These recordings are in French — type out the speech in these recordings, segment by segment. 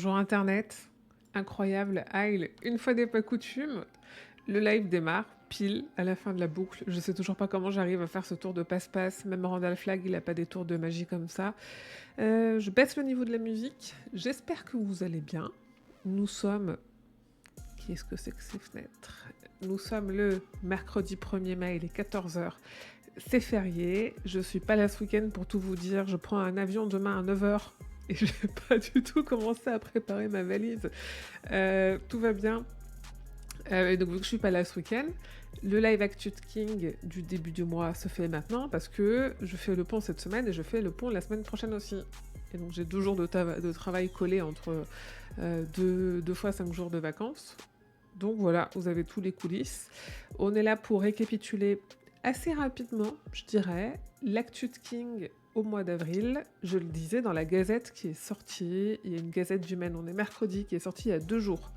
Bonjour Internet, incroyable, Aïe, une fois n'est pas coutume, le live démarre, pile, à la fin de la boucle. Je sais toujours pas comment j'arrive à faire ce tour de passe-passe, même Randall Flagg, il a pas des tours de magie comme ça. Je baisse le niveau de la musique, j'espère que vous allez bien. Nous sommes... Qu'est-ce que c'est que ces fenêtres? Nous sommes le mercredi 1er mai, il est 14h. C'est férié, je suis pas là ce week-end pour tout vous dire, je prends un avion demain à 9h et je vais pas du tout commencer à préparer ma valise. Tout va bien. Et donc vu que je suis pas là ce week-end, le live Actu King du début du mois se fait maintenant parce que je fais le pont cette semaine et je fais le pont la semaine prochaine aussi. Et donc j'ai 2 jours de travail collés entre 2 fois 5 jours de vacances. Donc voilà, vous avez tous les coulisses. On est là pour récapituler assez rapidement, je dirais, l'Actu King au mois d'avril. Je le disais dans la gazette qui est sortie, il y a une gazette du Maine, on est mercredi, qui est sortie il y a 2 jours,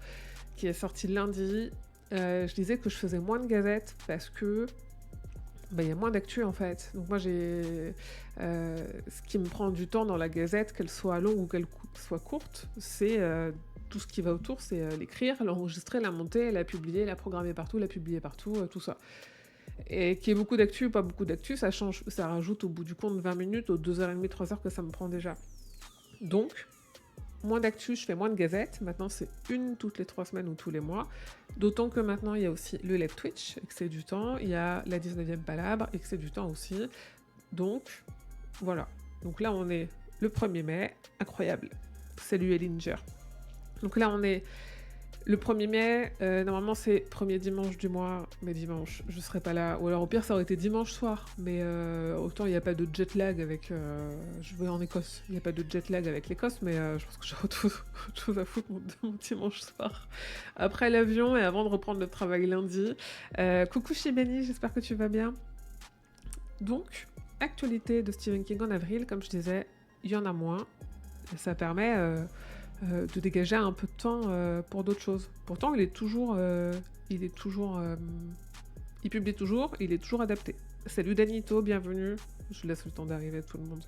qui est sortie lundi. Je disais que je faisais moins de gazettes parce que il y a moins d'actu en fait. Donc moi j'ai... ce qui me prend du temps dans la gazette, qu'elle soit longue ou qu'elle soit courte, c'est... tout ce qui va autour, c'est l'écrire, l'enregistrer, la monter, la publier, la programmer partout, la publier partout, tout ça. Et qu'il y ait beaucoup d'actu ou pas beaucoup d'actu, ça change, ça rajoute au bout du compte 20 minutes aux 2h30, 3h que ça me prend déjà. Donc, moins d'actu, je fais moins de gazettes. Maintenant, c'est une toutes les 3 semaines ou tous les mois. D'autant que maintenant, il y a aussi le live Twitch, et que c'est du temps. Il y a la 19e Palabre, et que c'est du temps aussi. Donc, voilà. Donc là, on est le 1er mai. Incroyable. Salut Ellinger. Donc là, on est le 1er mai. Normalement, c'est premier dimanche du mois. Mais dimanche, je serai pas là. Ou alors, au pire, ça aurait été dimanche soir. Mais autant, il n'y a pas de jet lag avec... je vais en Écosse. Il n'y a pas de jet lag avec l'Écosse. Mais je pense que j'ai autre chose à foutre de mon dimanche soir. Après l'avion et avant de reprendre le travail lundi. Coucou Shibeni, j'espère que tu vas bien. Donc, actualité de Stephen King en avril. Comme je disais, il y en a moins. Et ça permet... de dégager un peu de temps pour d'autres choses. Pourtant, il publie toujours, il est toujours adapté. Salut Danito, bienvenue. Je laisse le temps d'arriver tout le monde.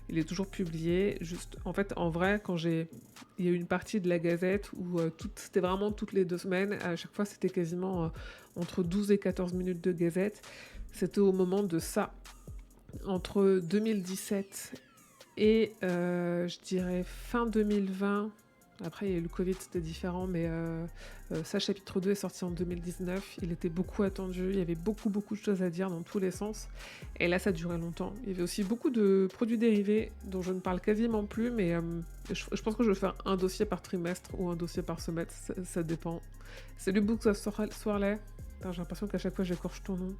Il est toujours publié. Juste, en fait, en vrai, il y a eu une partie de la Gazette où c'était vraiment toutes les 2 semaines. À chaque fois, c'était quasiment entre 12 et 14 minutes de Gazette. C'était au moment de ça. Entre 2017 et je dirais fin 2020, après il y a eu le Covid, c'était différent, mais ça, chapitre 2 est sorti en 2019, il était beaucoup attendu, il y avait beaucoup de choses à dire dans tous les sens, et là ça durait longtemps. Il y avait aussi beaucoup de produits dérivés dont je ne parle quasiment plus, mais je pense que je vais faire un dossier par trimestre ou un dossier par semestre, ça dépend. Salut Books of Swarley. J'ai l'impression qu'à chaque fois j'écorche ton nom.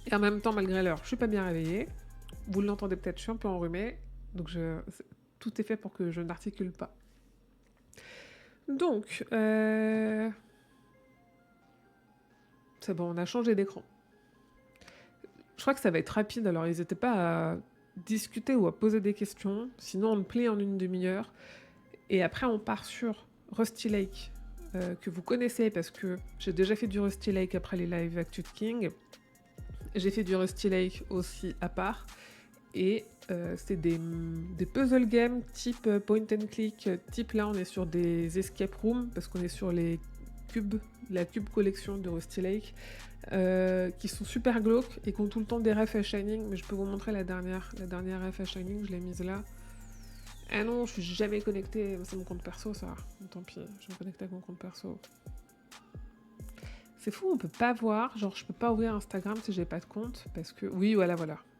Et en même temps, malgré l'heure, je suis pas bien réveillée. Vous l'entendez peut-être, je suis un peu enrhumée. Donc tout est fait pour que je n'articule pas. Donc, c'est bon, on a changé d'écran. Je crois que ça va être rapide, alors n'hésitez pas à discuter ou à poser des questions. Sinon, on le plie en une demi-heure. Et après, on part sur Rusty Lake, que vous connaissez parce que j'ai déjà fait du Rusty Lake après les live Actu King. J'ai fait du Rusty Lake aussi à part. Et c'est des puzzle games type point and click, type là on est sur des escape rooms, parce qu'on est sur la cube collection de Rusty Lake, qui sont super glauques et qui ont tout le temps des refs à Shining, mais je peux vous montrer la dernière ref à Shining, je l'ai mise là. Ah non, je suis jamais connectée, c'est mon compte perso ça, tant pis, je vais me connecter avec mon compte perso. C'est fou, on peut pas voir, genre je peux pas ouvrir Instagram si j'ai pas de compte, parce que... Oui, voilà.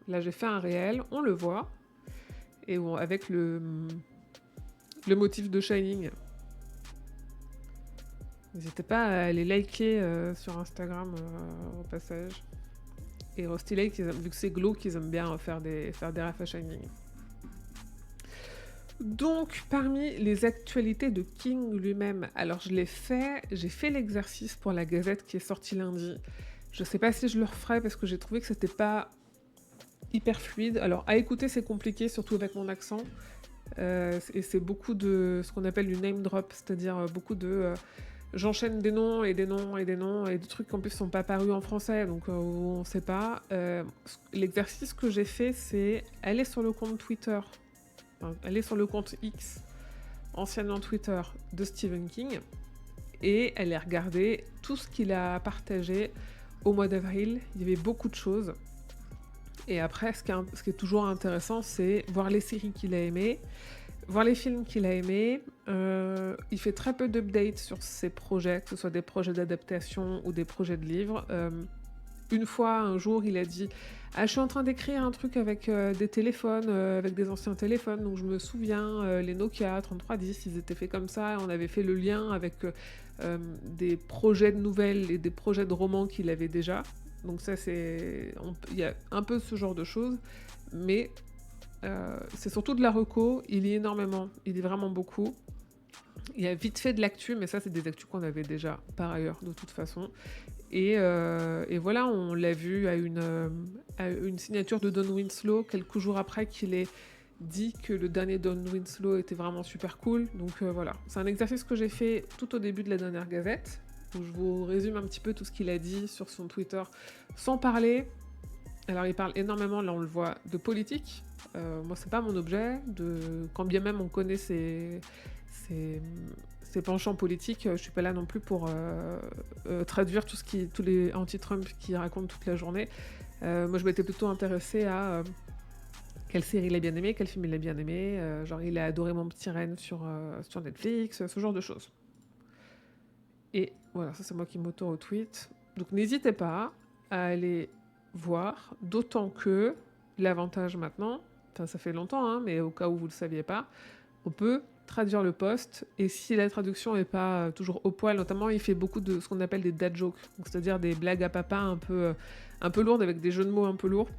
Là j'ai fait un réel, on le voit, et bon, avec le motif de Shining. N'hésitez pas à aller liker sur Instagram au passage. Et Rusty Lake, vu que c'est glauque, ils aiment bien faire des refs à Shining. Donc, parmi les actualités de King lui-même, alors j'ai fait l'exercice pour la Gazette qui est sortie lundi. Je sais pas si je le referai parce que j'ai trouvé que c'était pas hyper fluide. Alors, à écouter, c'est compliqué, surtout avec mon accent. Et c'est beaucoup de ce qu'on appelle du name drop, c'est-à-dire beaucoup de... j'enchaîne des noms et des noms et des noms, et des trucs qui en plus sont pas parus en français, donc on sait pas. L'exercice que j'ai fait, c'est aller sur le compte Twitter enfin, elle est sur le compte X, anciennement Twitter, de Stephen King, et elle a regardé tout ce qu'il a partagé au mois d'avril. Il y avait beaucoup de choses. Et après, ce qui est toujours intéressant, c'est voir les séries qu'il a aimées, voir les films qu'il a aimés. Il fait très peu d'updates sur ses projets, que ce soit des projets d'adaptation ou des projets de livres. Une fois, un jour, il a dit « Ah, je suis en train d'écrire un truc avec des téléphones, avec des anciens téléphones. Donc je me souviens, les Nokia 3310, ils étaient faits comme ça. On avait fait le lien avec des projets de nouvelles et des projets de romans qu'il avait déjà. Donc ça, il y a un peu ce genre de choses. Mais c'est surtout de la reco. Il lit énormément. Il lit vraiment beaucoup. Il y a vite fait de l'actu, mais ça, c'est des actus qu'on avait déjà par ailleurs, de toute façon. Et voilà, on l'a vu à une signature de Don Winslow, quelques jours après qu'il ait dit que le dernier Don Winslow était vraiment super cool. Donc voilà, c'est un exercice que j'ai fait tout au début de la dernière Gazette, où je vous résume un petit peu tout ce qu'il a dit sur son Twitter, sans parler. Alors il parle énormément, là on le voit, de politique. Moi c'est pas mon objet, quand bien même on connaît ses penchants politiques, je suis pas là non plus pour traduire tous les anti-Trump qu'il raconte toute la journée. Moi je m'étais plutôt intéressée à quelle série il a bien aimé, quel film il a bien aimé, genre il a adoré Mon Petit Reine sur Netflix, ce genre de choses. Et voilà, ça c'est moi qui m'auto-retweet. Donc n'hésitez pas à aller voir, d'autant que l'avantage maintenant, enfin ça fait longtemps, hein, mais au cas où vous ne le saviez pas, on peut traduire le post, et si la traduction n'est pas toujours au poil, notamment il fait beaucoup de ce qu'on appelle des dad jokes, c'est-à-dire des blagues à papa un peu lourdes, avec des jeux de mots un peu lourds.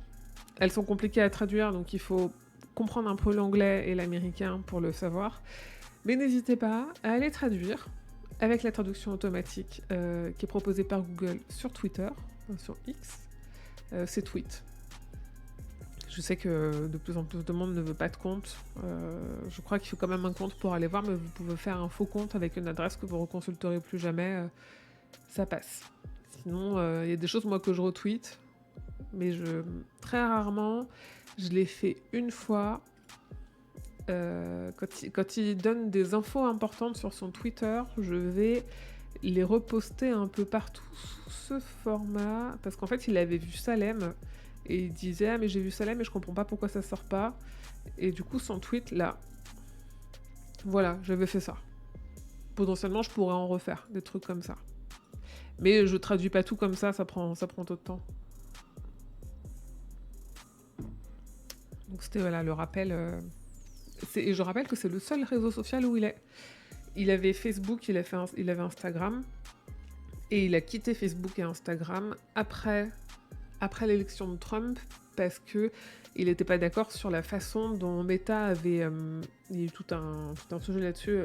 Elles sont compliquées à traduire, donc il faut comprendre un peu l'anglais et l'américain pour le savoir. Mais n'hésitez pas à aller traduire avec la traduction automatique qui est proposée par Google sur Twitter, sur X, c'est tweet. Je sais que de plus en plus de monde ne veut pas de compte. Je crois qu'il faut quand même un compte pour aller voir, mais vous pouvez faire un faux compte avec une adresse que vous ne reconsulterez plus jamais. Ça passe. Sinon, il y a des choses, moi, que je retweet, mais très rarement, je l'ai fait une fois. Quand il donne des infos importantes sur son Twitter, je vais les reposter un peu partout sous ce format, parce qu'en fait, il avait vu Salem, et il disait « Ah, mais j'ai vu Salem et je comprends pas pourquoi ça sort pas. » Et du coup, son tweet, là, voilà, j'avais fait ça. Potentiellement, je pourrais en refaire, des trucs comme ça. Mais je traduis pas tout comme ça prend trop de temps. Donc c'était, voilà, le rappel. Et je rappelle que c'est le seul réseau social où il est. Il avait Facebook, il avait Instagram, et il a quitté Facebook et Instagram après l'élection de Trump, parce que il n'était pas d'accord sur la façon dont Meta avait... il y a eu tout un sujet là-dessus,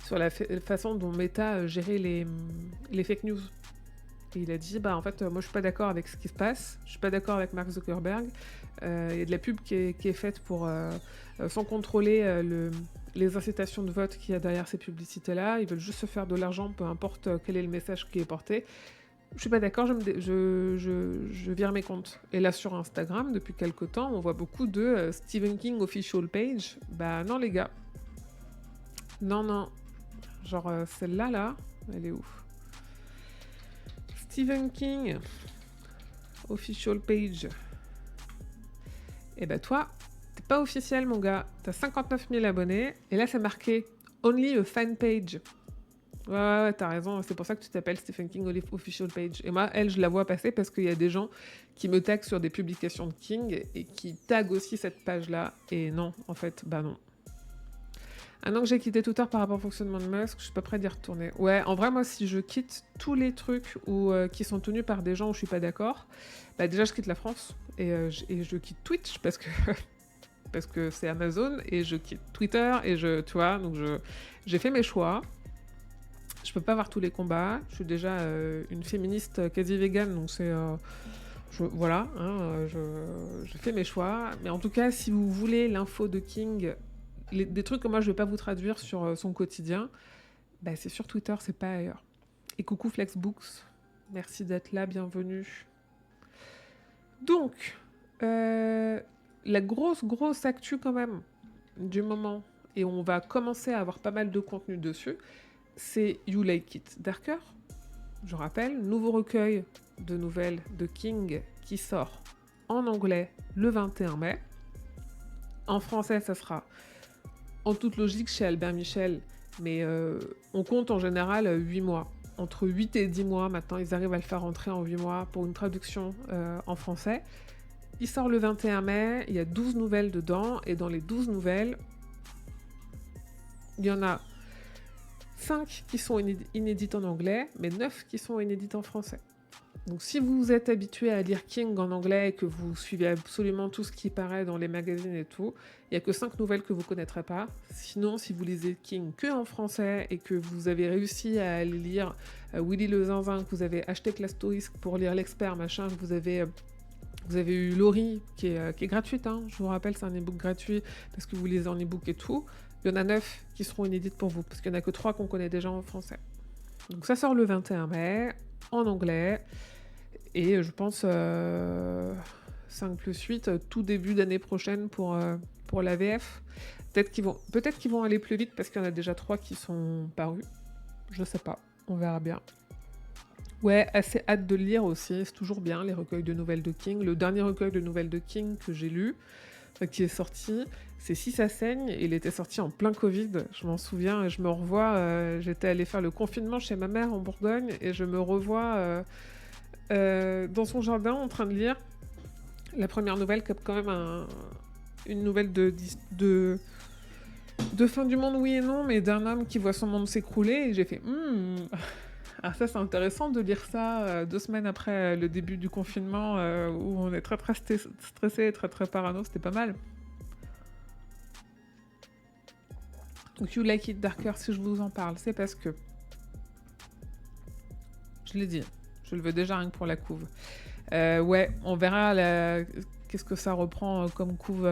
sur la façon dont Meta gérait les fake news. Et il a dit, en fait, moi je suis pas d'accord avec ce qui se passe, je suis pas d'accord avec Mark Zuckerberg, il y a de la pub qui est faite pour, sans contrôler les incitations de vote qu'il y a derrière ces publicités-là, ils veulent juste se faire de l'argent, peu importe quel est le message qui est porté. Je suis pas d'accord, je vire mes comptes. Et là, sur Instagram, depuis quelques temps, on voit beaucoup de Stephen King official page. Bah non, les gars. Non. Genre, celle-là, là, elle est ouf. Stephen King official page. Et bah toi, t'es pas officiel, mon gars. T'as 59 000 abonnés. Et là, c'est marqué Only a fan page. Ouais, t'as raison, c'est pour ça que tu t'appelles Stephen King Official Page. Et moi, je la vois passer parce qu'il y a des gens qui me taguent sur des publications de King et qui taguent aussi cette page-là. Et non, en fait, non. Un an que j'ai quitté Twitter par rapport au fonctionnement de Musk, je suis pas prête d'y retourner. Ouais, en vrai, moi, si je quitte tous les trucs qui sont tenus par des gens où je suis pas d'accord, déjà, je quitte la France et je quitte Twitch parce que c'est Amazon, et je quitte Twitter et tu vois, donc j'ai fait mes choix. Je peux pas avoir tous les combats. Je suis déjà une féministe quasi végane, donc c'est... voilà, hein, je fais mes choix. Mais en tout cas, si vous voulez l'info de King, des trucs que moi je vais pas vous traduire sur son quotidien, c'est sur Twitter, c'est pas ailleurs. Et coucou Flexbooks, merci d'être là, bienvenue. Donc, la grosse actu quand même, du moment et on va commencer à avoir pas mal de contenu dessus, c'est You Like It Darker. Je rappelle, nouveau recueil de nouvelles de King qui sort en anglais le 21 mai. En français, ça sera en toute logique chez Albert Michel, mais on compte en général 8 mois. Entre 8 et 10 mois, maintenant, ils arrivent à le faire rentrer en 8 mois pour une traduction en français. Il sort le 21 mai, il y a 12 nouvelles dedans, et dans les 12 nouvelles, il y en a 5 qui sont inédites en anglais, mais 9 qui sont inédites en français. Donc si vous êtes habitué à lire King en anglais et que vous suivez absolument tout ce qui paraît dans les magazines et tout, il n'y a que 5 nouvelles que vous ne connaîtrez pas. Sinon, si vous lisez King que en français et que vous avez réussi à aller lire Willy le Zinzin, que vous avez acheté Clastoris pour lire l'expert, machin, que vous avez eu Laurie qui est gratuite, hein, je vous rappelle, c'est un e-book gratuit parce que vous lisez en e-book et tout. Il y en a 9 qui seront inédites pour vous, parce qu'il n'y en a que 3 qu'on connaît déjà en français. Donc ça sort le 21 mai, en anglais, et je pense 5 plus 8, tout début d'année prochaine pour la VF. Peut-être qu'ils vont aller plus vite, parce qu'il y en a déjà 3 qui sont parus. Je sais pas, on verra bien. Ouais, assez hâte de le lire aussi, c'est toujours bien, les recueils de nouvelles de King. Le dernier recueil de nouvelles de King que j'ai lu, qui est sorti, c'est Si ça saigne. Il était sorti en plein Covid, je m'en souviens, et je me revois, j'étais allée faire le confinement chez ma mère en Bourgogne, et je me revois dans son jardin en train de lire la première nouvelle, qui est quand même une nouvelle de fin du monde, oui et non, mais d'un homme qui voit son monde s'écrouler, et j'ai fait Ah, ça c'est intéressant de lire ça 2 semaines après le début du confinement, où on est très très stressé, très très parano, c'était pas mal. Donc You Like It Darker, si je vous en parle, c'est parce que, je l'ai dit, je le veux déjà rien que pour la couve. Ouais, on verra qu'est-ce que ça reprend comme couve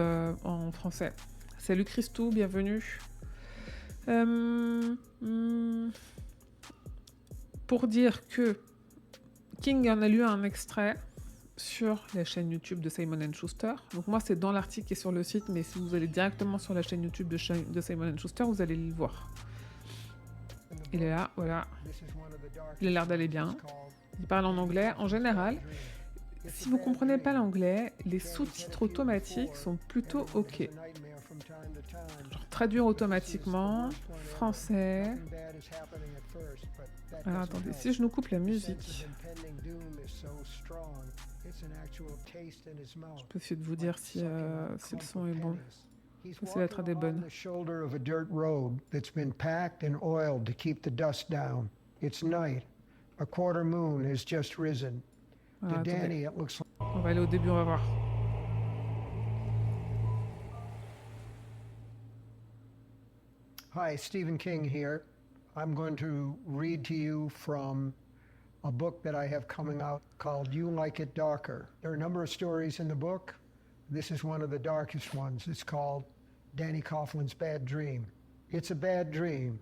en français. Salut Christou, bienvenue. Pour dire que King en a lu un extrait sur la chaîne YouTube de Simon & Schuster. Donc moi, c'est dans l'article qui est sur le site, mais si vous allez directement sur la chaîne YouTube de Simon & Schuster, vous allez le voir. Il est là, voilà. Il a l'air d'aller bien. Il parle en anglais. En général, si vous comprenez pas l'anglais, les sous-titres automatiques sont plutôt ok. Genre traduire automatiquement, français. Alors attendez, si je nous coupe la musique, je peux essayer de vous dire si le son est bon. Ça va être des bonnes. Voilà, attendez. On va aller au début, on va voir. Hi, Stephen King here. I'm going to read to you from a book that I have coming out called You Like It Darker. There are a number of stories in the book. This is one of the darkest ones. It's called Danny Coughlin's Bad Dream. It's a bad dream.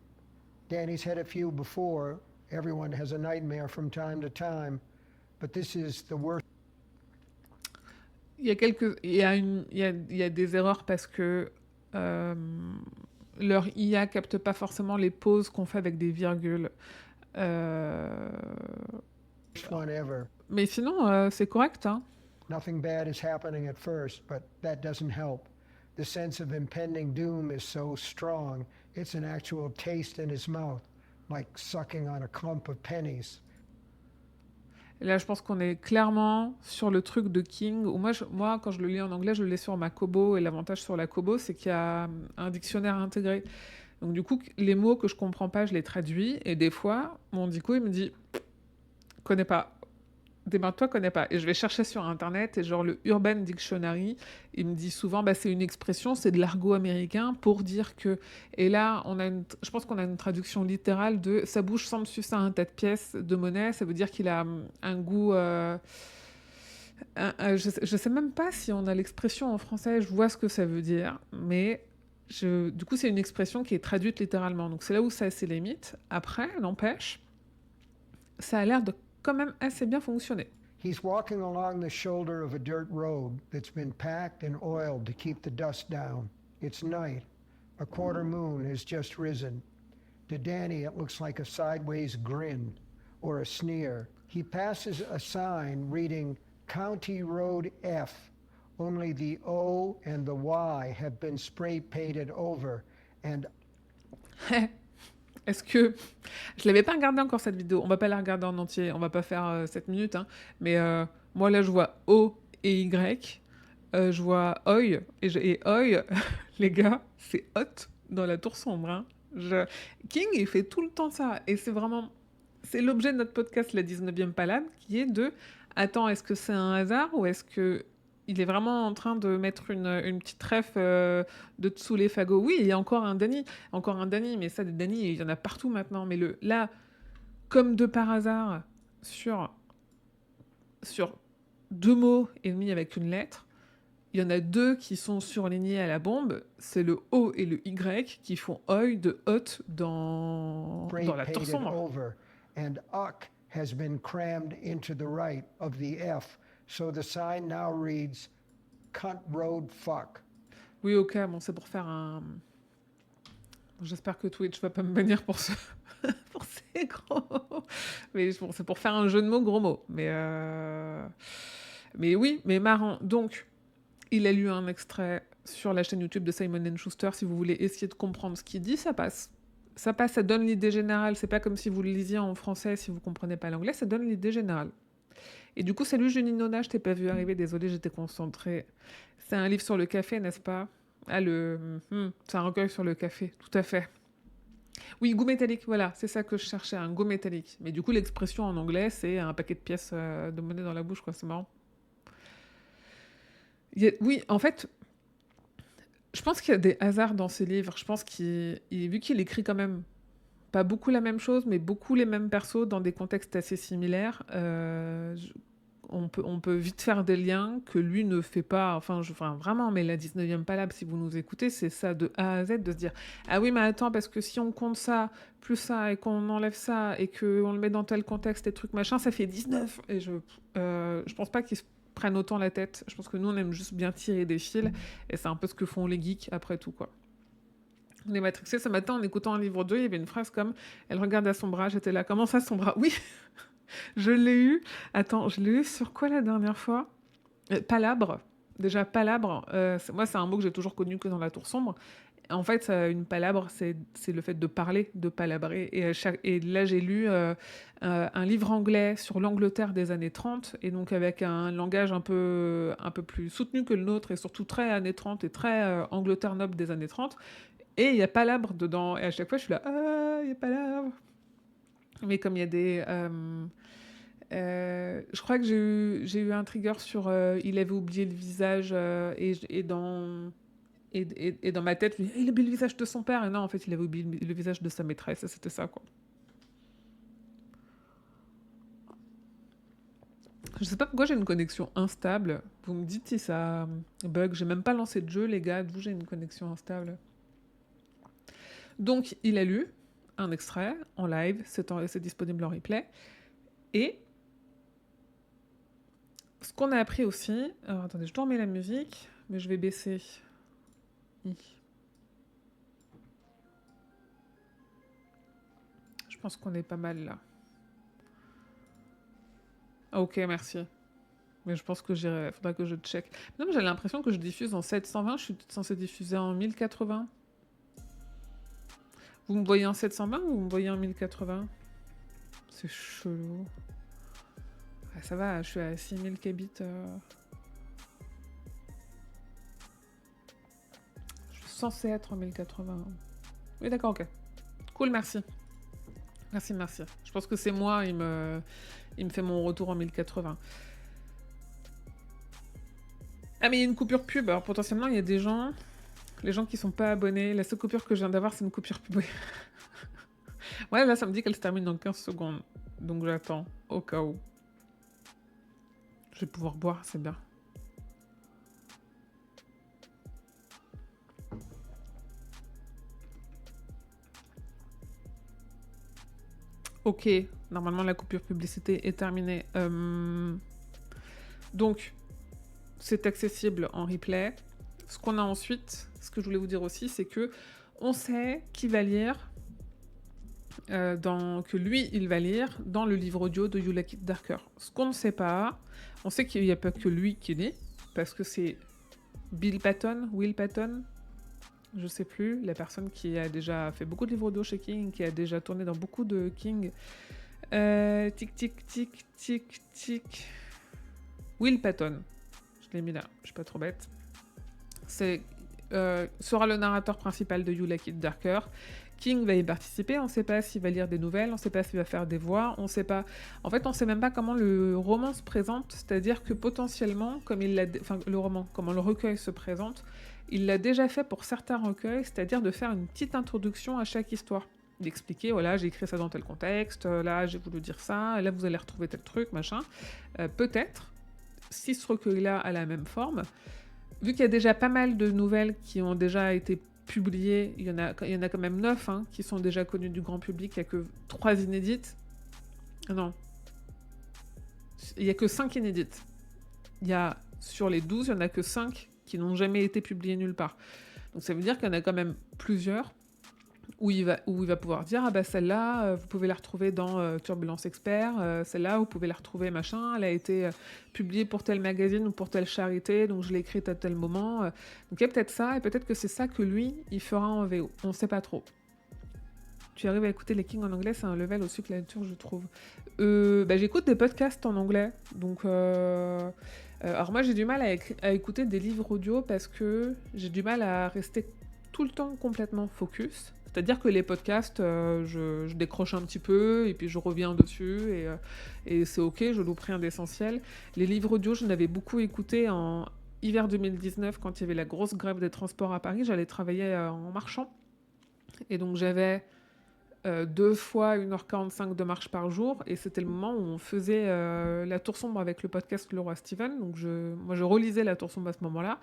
Danny's had a few before. Everyone has a nightmare from time to time, but this is the worst. Il y a des erreurs parce que leur IA capte pas forcément les pauses qu'on fait avec des virgules. Mais sinon, c'est correct, hein. Nothing bad is happening at first, but that doesn't help. The sense of impending doom is so strong, it's an actual taste in his mouth, like sucking on a clump of pennies. Et là, je pense qu'on est clairement sur le truc de King, où moi, quand je le lis en anglais, je le lis sur ma Kobo, et l'avantage sur la Kobo, c'est qu'il y a un dictionnaire intégré. Donc du coup, les mots que je comprends pas, je les traduis, et des fois, mon dico, il me dit « connais pas ». Démarre-toi, connais pas. Et je vais chercher sur Internet, et genre le Urban Dictionary, il me dit souvent, c'est une expression, c'est de l'argot américain pour dire que... Et là, je pense qu'on a une traduction littérale de « sa bouche semble sucer un tas de pièces de monnaie », ça veut dire qu'il a un goût... je sais même pas si on a l'expression en français, je vois ce que ça veut dire, mais du coup, c'est une expression qui est traduite littéralement. Donc c'est là où ça a ses limites. Après, n'empêche, ça a l'air de quand même assez bien fonctionné. He's walking along the shoulder of a dirt road that's been packed and oiled to keep the dust down. It's night. A quarter moon has just risen. To Danny, it looks like a sideways grin or a sneer. He passes a sign reading County Road F. Only the O and the Y have been spray painted over. And Est-ce que... Je l'avais pas regardé encore cette vidéo. On va pas la regarder en entier. On va pas faire 7 minutes. Hein. Mais moi là, je vois O et Y. Je vois Oi. Et Oi, les gars, c'est hot dans la tour sombre. Hein. King, il fait tout le temps ça. Et c'est vraiment... C'est l'objet de notre podcast, la 19e Pallade, qui est de... Attends, est-ce que c'est un hasard ou est-ce que... Il est vraiment en train de mettre une petite ref de dessous les fagots. Oui, il y a encore un Danny, mais ça, des Danny, il y en a partout maintenant. Mais là, comme de par hasard, sur 2 mots et demi avec une lettre, il y en a 2 qui sont surlignés à la bombe. C'est le O et le Y qui font oi de hot dans la tour sombre. And uck has been crammed into the right of the F. So the sign now reads Cunt Road Fuck. Oui, ok, bon, c'est pour faire un... J'espère que Twitch va pas me bannir pour ces gros mots. Mais bon, c'est pour faire un jeu de mots, gros mots. Mais oui, mais marrant. Donc, il a lu un extrait sur la chaîne YouTube de Simon & Schuster. Si vous voulez essayer de comprendre ce qu'il dit, ça passe. Ça passe, ça donne l'idée générale. C'est pas comme si vous le lisiez en français, si vous comprenez pas l'anglais, ça donne l'idée générale. Et du coup, salut Julie Nona, je t'ai pas vu arriver, désolée, j'étais concentrée. C'est un livre sur le café, n'est-ce pas? Ah, c'est un recueil sur le café, tout à fait. Oui, goût métallique, voilà, c'est ça que je cherchais, un goût métallique. Mais du coup, l'expression en anglais, c'est un paquet de pièces de monnaie dans la bouche, quoi, c'est marrant. Oui, en fait, je pense qu'il y a des hasards dans ces livres. Je pense vu qu'il écrit quand même pas beaucoup la même chose, mais beaucoup les mêmes persos dans des contextes assez similaires. On peut vite faire des liens que lui ne fait pas. Enfin, vraiment, mais la 19e Pallade, si vous nous écoutez, c'est ça de A à Z, de se dire « Ah oui, mais attends, parce que si on compte ça, plus ça, et qu'on enlève ça, et qu'on le met dans tel contexte, et trucs machin, ça fait 19 !» Et je pense pas qu'ils se prennent autant la tête. Je pense que nous, on aime juste bien tirer des fils, et c'est un peu ce que font les geeks, après tout, quoi. On est matrixés. Ce matin, en écoutant un livre 2, il y avait une phrase comme « Elle regarde à son bras », j'étais là « Comment ça, son bras ?» Oui, je l'ai eu. Attends, je l'ai eu sur quoi la dernière fois? Palabre. Déjà, palabre, moi, c'est un mot que j'ai toujours connu que dans la tour sombre. En fait, une palabre, c'est le fait de parler, de palabrer. Et là, j'ai lu un livre anglais sur l'Angleterre des années 30, et donc avec un langage un peu plus soutenu que le nôtre, et surtout très années 30 et très Angleterre noble des années 30. Et il y a palabre dedans. Et à chaque fois, je suis là, ah, il y a palabre. Mais comme il y a des... je crois que j'ai eu un trigger sur il avait oublié le visage et dans ma tête, il a oublié le visage de son père. Et non, en fait, il avait oublié le visage de sa maîtresse. Et c'était ça, quoi. Je sais pas pourquoi j'ai une connexion instable. Vous me dites si ça bug. J'ai même pas lancé de jeu, les gars. D'où j'ai une connexion instable. Donc, il a lu un extrait en live. C'est disponible en replay. Et ce qu'on a appris aussi... Alors, attendez, je dois remettre la musique, mais je vais baisser. Je pense qu'on est pas mal là. Ah, ok, merci. Mais je pense que faudra que je check. Non, mais j'ai l'impression que je diffuse en 720. Je suis censée diffuser en 1080. Vous me voyez en 720 ou vous me voyez en 1080? C'est chelou. Ah, ça va, je suis à 6000 kbits. Je suis censée être en 1080. Oui, d'accord, ok. Cool, merci. Merci. Je pense que c'est moi, il me fait mon retour en 1080. Ah, mais il y a une coupure pub. Alors, potentiellement, il y a des gens... Les gens qui sont pas abonnés, la seule coupure que je viens d'avoir, c'est une coupure pub. Ouais, là, ça me dit qu'elle se termine dans 15 secondes. Donc, j'attends, au cas où. Je vais pouvoir boire, c'est bien. Ok, normalement, la coupure publicité est terminée. Donc, c'est accessible en replay. Ce qu'on a ensuite, ce que je voulais vous dire aussi, c'est que On sait qui va lire, que lui, il va lire dans le livre audio de You Like It Darker. Ce qu'on ne sait pas, on sait qu'il n'y a pas que lui qui lit, parce que c'est Will Patton, je sais plus, la personne qui a déjà fait beaucoup de livres audio chez King, qui a déjà tourné dans beaucoup de King. Tic, tic, tic, tic, tic. Will Patton. Je l'ai mis là, je suis pas trop bête. Sera le narrateur principal de You Like It Darker. King va y participer, on ne sait pas s'il va lire des nouvelles, on ne sait pas s'il va faire des voix, on ne sait pas... En fait, on ne sait même pas comment le roman se présente, c'est-à-dire que potentiellement, comment le recueil se présente, il l'a déjà fait pour certains recueils, c'est-à-dire de faire une petite introduction à chaque histoire. D'expliquer, voilà, j'ai écrit ça dans tel contexte, là, j'ai voulu dire ça, là, vous allez retrouver tel truc, machin. Peut-être, si ce recueil-là a la même forme, vu qu'il y a déjà pas mal de nouvelles qui ont déjà été publiées, il y en a quand même 9 qui sont déjà connues du grand public, il n'y a que 3 inédites. Non. Il n'y a que 5 inédites. Sur les 12, il n'y en a que 5 qui n'ont jamais été publiées nulle part. Donc ça veut dire qu'il y en a quand même plusieurs où il va pouvoir dire ah bah celle-là vous pouvez la retrouver dans Turbulence Expert, celle-là vous pouvez la retrouver machin, elle a été publiée pour tel magazine ou pour telle charité, donc je l'ai écrite à tel moment. Donc il y a peut-être ça, et peut-être que c'est ça que lui il fera en VO, on sait pas trop. Tu arrives à écouter les Kings en anglais, c'est un level au-dessus de la lecture, je trouve. J'écoute des podcasts en anglais, donc alors moi j'ai du mal à écouter des livres audio parce que j'ai du mal à rester tout le temps complètement focus. C'est-à-dire que les podcasts, je décroche un petit peu, et puis je reviens dessus, et c'est ok, je loupe rien d'essentiel. Les livres audio, je n'avais beaucoup écouté en hiver 2019, quand il y avait la grosse grève des transports à Paris. J'allais travailler en marchant, et donc j'avais 2 fois 1h45 de marche par jour, et c'était le moment où on faisait La Tour Sombre avec le podcast Le Roi Steven. Donc moi je relisais La Tour Sombre à ce moment-là.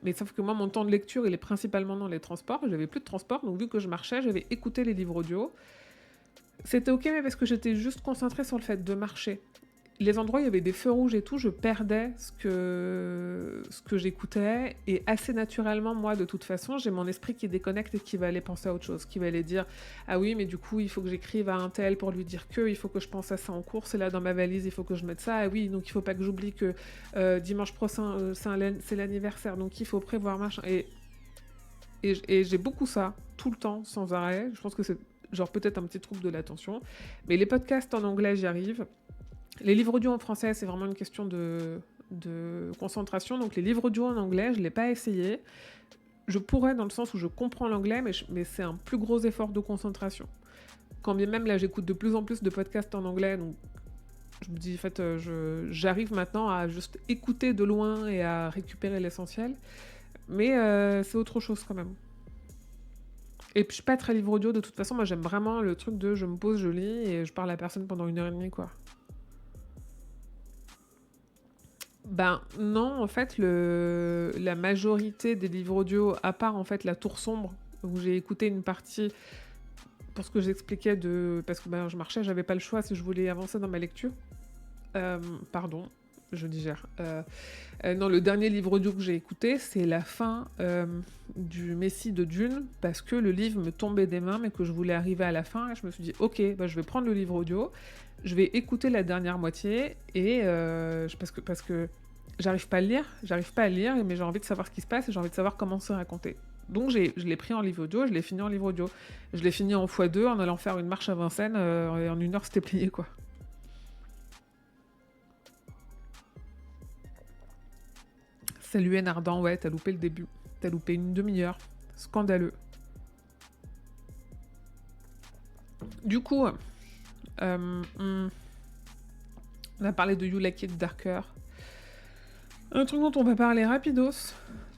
Mais sauf que moi, mon temps de lecture, il est principalement dans les transports. J'avais plus de transport, donc vu que je marchais, j'avais écouté les livres audio. C'était ok, mais parce que j'étais juste concentrée sur le fait de marcher. Les endroits où il y avait des feux rouges et tout, je perdais ce que j'écoutais. Et assez naturellement, moi, de toute façon, j'ai mon esprit qui déconnecte et qui va aller penser à autre chose. Qui va aller dire « Ah oui, mais du coup, il faut que j'écrive à un tel pour lui dire que, il faut que je pense à ça en cours, c'est là dans ma valise, il faut que je mette ça. Ah oui, donc il faut pas que j'oublie que dimanche prochain, c'est l'anniversaire, donc il faut prévoir machin. » Et j'ai beaucoup ça, tout le temps, sans arrêt. Je pense que c'est genre peut-être un petit trouble de l'attention. Mais les podcasts en anglais, j'y arrive. Les livres audio en français, c'est vraiment une question de concentration. Donc les livres audio en anglais, je ne l'ai pas essayé. Je pourrais dans le sens où je comprends l'anglais, mais c'est un plus gros effort de concentration. Quand bien même là, j'écoute de plus en plus de podcasts en anglais, donc je me dis, en fait, j'arrive maintenant à juste écouter de loin et à récupérer l'essentiel. Mais c'est autre chose quand même. Et puis je suis pas très livre audio de toute façon. Moi, j'aime vraiment le truc de je me pose, je lis et je parle à personne pendant 1h30, quoi. Ben non, en fait, la majorité des livres audio, à part en fait La Tour Sombre, où j'ai écouté une partie pour ce que j'expliquais parce que je marchais, j'avais pas le choix si je voulais avancer dans ma lecture. Pardon, je digère. Non, le dernier livre audio que j'ai écouté, c'est la fin du Messie de Dune, parce que le livre me tombait des mains, mais que je voulais arriver à la fin, et je me suis dit, ok, je vais prendre le livre audio, je vais écouter la dernière moitié, et parce que j'arrive pas à lire, mais j'ai envie de savoir ce qui se passe, et j'ai envie de savoir comment c'est raconté. Donc je l'ai pris en livre audio, je l'ai fini en livre audio. Je l'ai fini en x2 en allant faire une marche à Vincennes, et en 1 heure c'était plié, quoi. Salut Ardent, ouais, t'as loupé le début. T'as loupé une demi-heure. Scandaleux. Du coup, on a parlé de You Like It Darker. Un truc dont on va parler rapidos,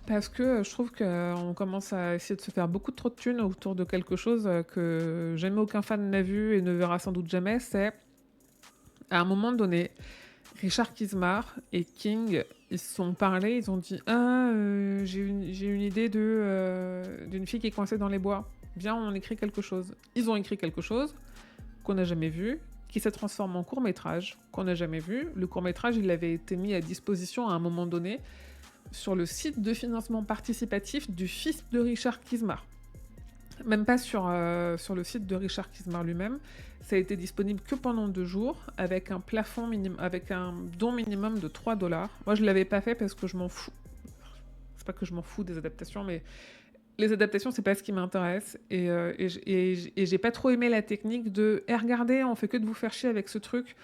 parce que je trouve qu'on commence à essayer de se faire beaucoup trop de thunes autour de quelque chose que jamais aucun fan n'a vu et ne verra sans doute jamais, c'est à un moment donné, Richard Kismar et King, ils se sont parlé, ils ont dit « Ah, j'ai une idée d'une fille qui est coincée dans les bois. Viens, on écrit quelque chose. » Ils ont écrit quelque chose qu'on n'a jamais vu, qui se transforme en court-métrage, qu'on n'a jamais vu. Le court-métrage, il avait été mis à disposition à un moment donné sur le site de financement participatif du fils de Richard Kismar. Même pas sur le site de Richard Kismar lui-même. Ça a été disponible que pendant 2 jours, avec un plafond minimum, avec un don minimum de 3 $. Moi, je l'avais pas fait parce que je m'en fous. C'est pas que je m'en fous des adaptations, mais les adaptations, c'est pas ce qui m'intéresse. Et j'ai pas trop aimé la technique de regardez, on fait que de vous faire chier avec ce truc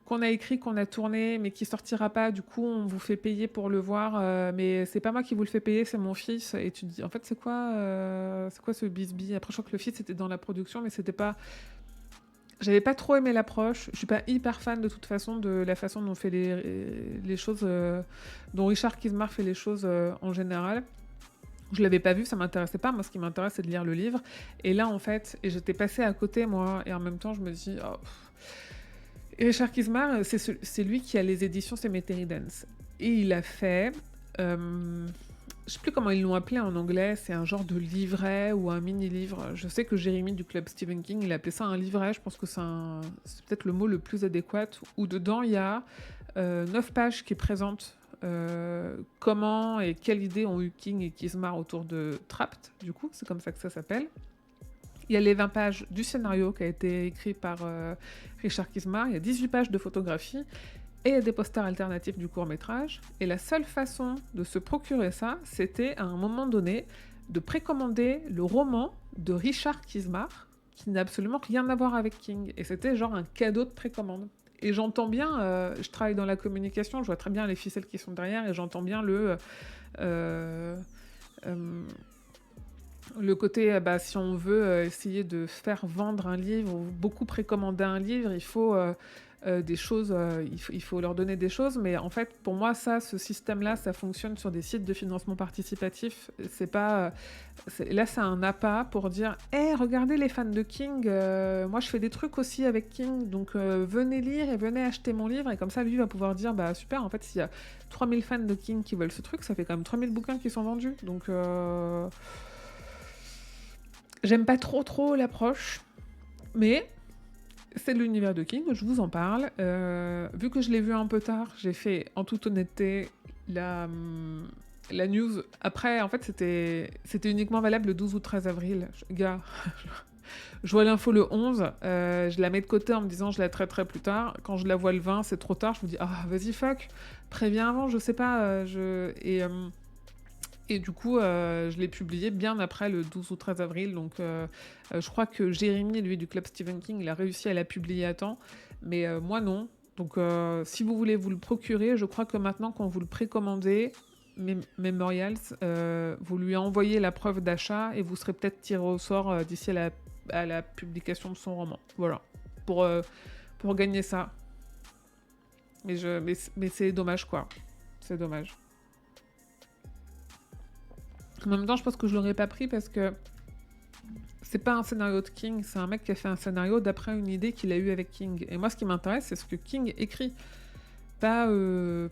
qu'on a écrit, qu'on a tourné, mais qui sortira pas. Du coup, on vous fait payer pour le voir, mais c'est pas moi qui vous le fais payer, c'est mon fils. Et tu te dis, en fait, c'est quoi ce bisbille? Après, je crois que le fils était dans la production, mais c'était pas. J'avais pas trop aimé l'approche. Je suis pas hyper fan de toute façon de la façon dont on fait les choses, dont Richard Kismar fait les choses en général. Je l'avais pas vu, ça m'intéressait pas. Moi, ce qui m'intéresse, c'est de lire le livre. Et là, en fait, et j'étais passée à côté, moi, et en même temps, je me dis, oh. Et Richard Kismar, c'est lui qui a les éditions Cemetery Dance. Et il a fait, je sais plus comment ils l'ont appelé en anglais, c'est un genre de livret ou un mini-livre. Je sais que Jérémy du club Stephen King, il appelait ça un livret, je pense que c'est peut-être le mot le plus adéquat, où dedans il y a 9 pages qui présentent comment et quelle idée ont eu King et Kismar autour de Trapped, du coup, c'est comme ça que ça s'appelle. Il y a les 20 pages du scénario qui a été écrit par Richard Kismar, il y a 18 pages de photographie, et il y a des posters alternatifs du court-métrage. Et la seule façon de se procurer ça, c'était à un moment donné de précommander le roman de Richard Kismar, qui n'a absolument rien à voir avec King. Et c'était genre un cadeau de précommande. Et j'entends bien, je travaille dans la communication, je vois très bien les ficelles qui sont derrière, et j'entends bien le côté, si on veut essayer de faire vendre un livre, ou beaucoup précommander un livre, il faut des choses, il faut leur donner des choses, mais en fait, pour moi, ce système-là, ça fonctionne sur des sites de financement participatif. C'est pas, là, c'est un appât pour dire, regardez les fans de King, moi, je fais des trucs aussi avec King, donc venez lire et venez acheter mon livre, et comme ça, lui va pouvoir dire, super, en fait, s'il y a 3000 fans de King qui veulent ce truc, ça fait quand même 3000 bouquins qui sont vendus, donc j'aime pas trop l'approche, mais c'est de l'univers de King, je vous en parle. Vu que je l'ai vu un peu tard, j'ai fait, en toute honnêteté, la news. Après, en fait, c'était uniquement valable le 12 ou 13 avril. Gars, je vois l'info le 11, je la mets de côté en me disant je la traiterai plus tard. Quand je la vois le 20, c'est trop tard, je me dis vas-y fuck, préviens avant, je sais pas. Et du coup, je l'ai publié bien après le 12 ou 13 avril. Donc, je crois que Jérémy, lui, du club Stephen King, il a réussi à la publier à temps. Mais moi, non. Donc, si vous voulez vous le procurer, je crois que maintenant, quand vous le précommandez, Memorials, vous lui envoyez la preuve d'achat et vous serez peut-être tiré au sort d'ici à la publication de son roman. Voilà. Pour gagner ça. Mais c'est dommage, quoi. C'est dommage. En même temps, je pense que je l'aurais pas pris parce que c'est pas un scénario de King, c'est un mec qui a fait un scénario d'après une idée qu'il a eue avec King. Et moi, ce qui m'intéresse, c'est ce que King écrit. Pas ce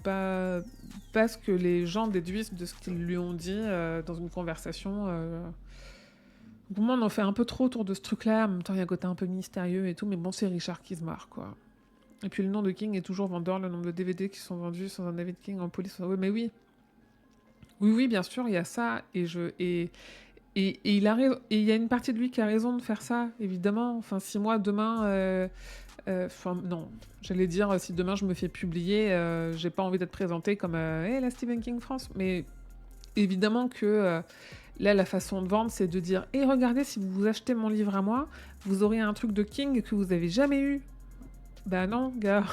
que les gens déduisent de ce qu'ils lui ont dit dans une conversation. Pour moi, on en fait un peu trop autour de ce truc-là. En même temps, il y a un côté un peu mystérieux et tout, mais bon, c'est Richard Kismar, quoi. Et puis le nom de King est toujours vendeur, le nombre de DVD qui sont vendus sans un avis de King en police. Oui, mais oui. Oui, bien sûr, il y a ça, et il a raison, et il y a une partie de lui qui a raison de faire ça, évidemment. Enfin, si moi, demain... non, j'allais dire, si demain je me fais publier, j'ai pas envie d'être présentée comme la Stephen King France, mais évidemment que là, la façon de vendre, c'est de dire regardez, si vous achetez mon livre à moi, vous aurez un truc de King que vous avez jamais eu. Bah non, gars.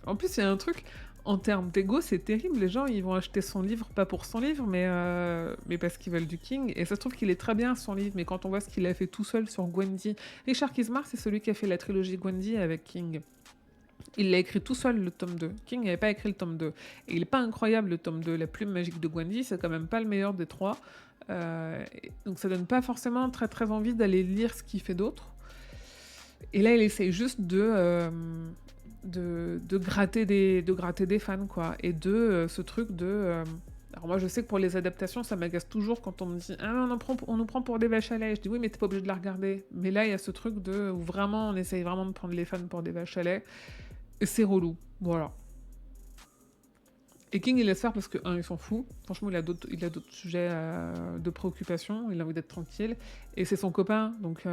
En plus, il y a un truc... En termes d'ego, c'est terrible. Les gens, ils vont acheter son livre, pas pour son livre, mais parce qu'ils veulent du King. Et ça se trouve qu'il est très bien, son livre, mais quand on voit ce qu'il a fait tout seul sur Gwendy... Richard Kismar, c'est celui qui a fait la trilogie Gwendy avec King. Il l'a écrit tout seul, le tome 2. King n'avait pas écrit le tome 2. Et il n'est pas incroyable, le tome 2. La plume magique de Gwendy, c'est quand même pas le meilleur des trois. Donc ça donne pas forcément très très envie d'aller lire ce qu'il fait d'autre. Et là, il essaye juste de gratter des fans, quoi. Et ce truc de... Alors moi, je sais que pour les adaptations, ça m'agace toujours quand on me dit « Ah, on nous prend pour des vaches à lait ». Je dis « Oui, mais t'es pas obligé de la regarder ». Mais là, il y a ce truc où vraiment, on essaye vraiment de prendre les fans pour des vaches à lait. Et c'est relou, voilà. Et King, il laisse faire parce que, un, il s'en fout. Franchement, il a d'autres sujets de préoccupation. Il a envie d'être tranquille. Et c'est son copain, donc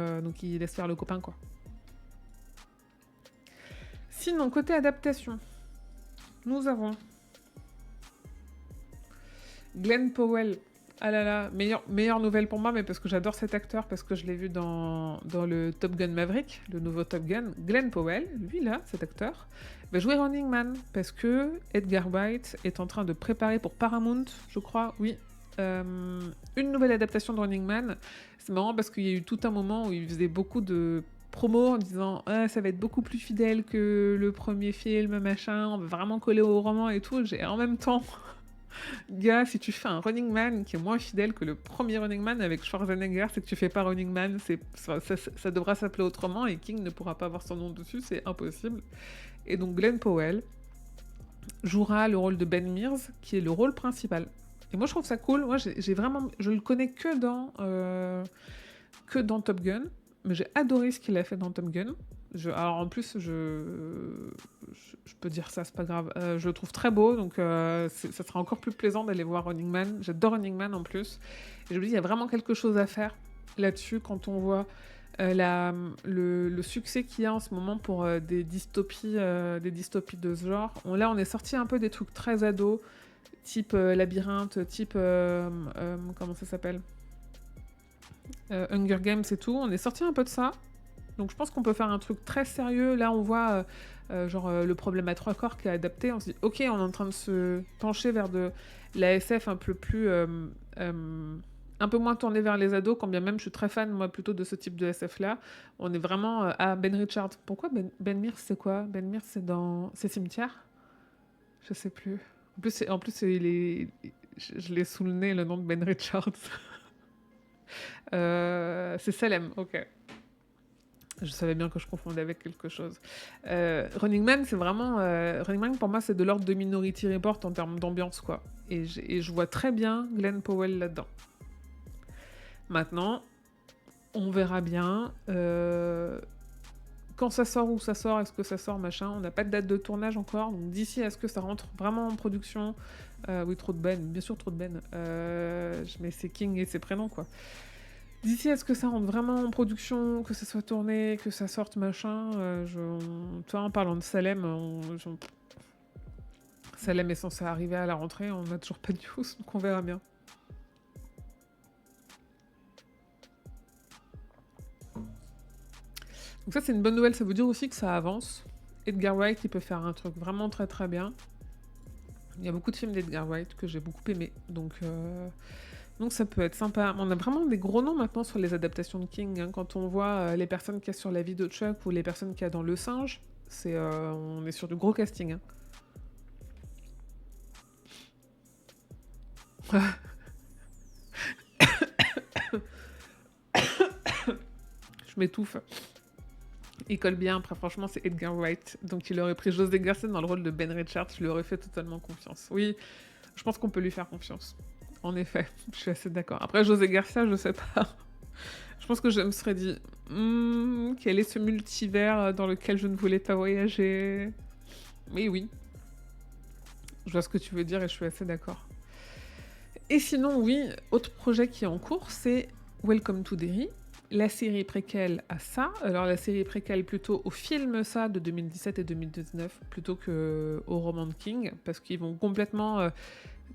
il laisse faire le copain, quoi. Sinon, côté adaptation, nous avons Glenn Powell. Ah là là, meilleure nouvelle pour moi, mais parce que j'adore cet acteur, parce que je l'ai vu dans le Top Gun Maverick, le nouveau Top Gun. Glenn Powell, lui là, cet acteur, va jouer Running Man, parce que Edgar Wright est en train de préparer pour Paramount, je crois, oui, une nouvelle adaptation de Running Man. C'est marrant parce qu'il y a eu tout un moment où il faisait beaucoup de promos en disant ah, ça va être beaucoup plus fidèle que le premier film, machin, on va vraiment coller au roman et tout. J'ai en même temps... Gars, si tu fais un Running Man qui est moins fidèle que le premier Running Man avec Schwarzenegger, c'est que tu fais pas Running Man, ça devra s'appeler autrement et King ne pourra pas avoir son nom dessus, c'est impossible. Et donc Glenn Powell jouera le rôle de Ben Mears, qui est le rôle principal. Et moi je trouve ça cool, moi j'ai vraiment... Je le connais que dans Top Gun, mais j'ai adoré ce qu'il a fait dans Top Gun. Alors en plus, je peux dire ça, c'est pas grave. Je le trouve très beau, donc ça sera encore plus plaisant d'aller voir Running Man. J'adore Running Man en plus. Et je me dis, il y a vraiment quelque chose à faire là-dessus quand on voit le succès qu'il y a en ce moment pour des dystopies de ce genre. Là, on est sorti un peu des trucs très ados, type Labyrinthe, type... comment ça s'appelle Hunger Games et tout. On est sorti un peu de ça. Donc je pense qu'on peut faire un truc très sérieux. Là, on voit le problème à trois corps qui est adapté. On se dit, ok, on est en train de se pencher vers de la SF un peu plus... un peu moins tourné vers les ados, quand bien même je suis très fan, moi, plutôt de ce type de SF-là. On est vraiment à Ben Richards. Pourquoi Ben Mears, c'est quoi Ben Mears, c'est Cimetière. Je sais plus. En plus je l'ai sous le nez, le nom de Ben Richards. C'est Salem, ok. Je savais bien que je confondais avec quelque chose. Running Man, c'est vraiment... Running Man, pour moi, c'est de l'ordre de Minority Report en termes d'ambiance, quoi. Et je vois très bien Glenn Powell là-dedans. Maintenant, on verra bien quand ça sort, où ça sort, est-ce que ça sort, machin. On n'a pas de date de tournage encore. Donc d'ici à ce que ça rentre vraiment en production... oui, trop de Ben, bien sûr, trop de Ben. Mais c'est King et ses prénoms, quoi. D'ici à ce que ça rentre vraiment en production, que ça soit tourné, que ça sorte, machin, toi, en parlant de Salem, Salem est censé arriver à la rentrée, on n'a toujours pas de news, donc on verra bien. Donc ça, c'est une bonne nouvelle, ça veut dire aussi que ça avance. Edgar Wright, il peut faire un truc vraiment très très bien. Il y a beaucoup de films d'Edgar Wright que j'ai beaucoup aimés, donc ça peut être sympa. On a vraiment des gros noms maintenant sur les adaptations de King. Hein. Quand on voit les personnes qu'il y a sur La vie de Chuck ou les personnes qu'il y a dans Le Singe, on est sur du gros casting. Hein. Je m'étouffe. Il colle bien, après franchement c'est Edgar Wright. Donc il aurait pris José Garcia dans le rôle de Ben Richards, je lui aurais fait totalement confiance. Oui, je pense qu'on peut lui faire confiance. En effet, je suis assez d'accord. Après, José Garcia, je sais pas. Je pense que je me serais dit, quel est ce multivers dans lequel je ne voulais pas voyager? Mais oui. Je vois ce que tu veux dire et je suis assez d'accord. Et sinon, oui, autre projet qui est en cours, c'est Welcome to Derry, la série préquelle à ça. Alors, la série préquelle plutôt au film ça de 2017 et 2019, plutôt qu'au roman de King, parce qu'ils vont complètement...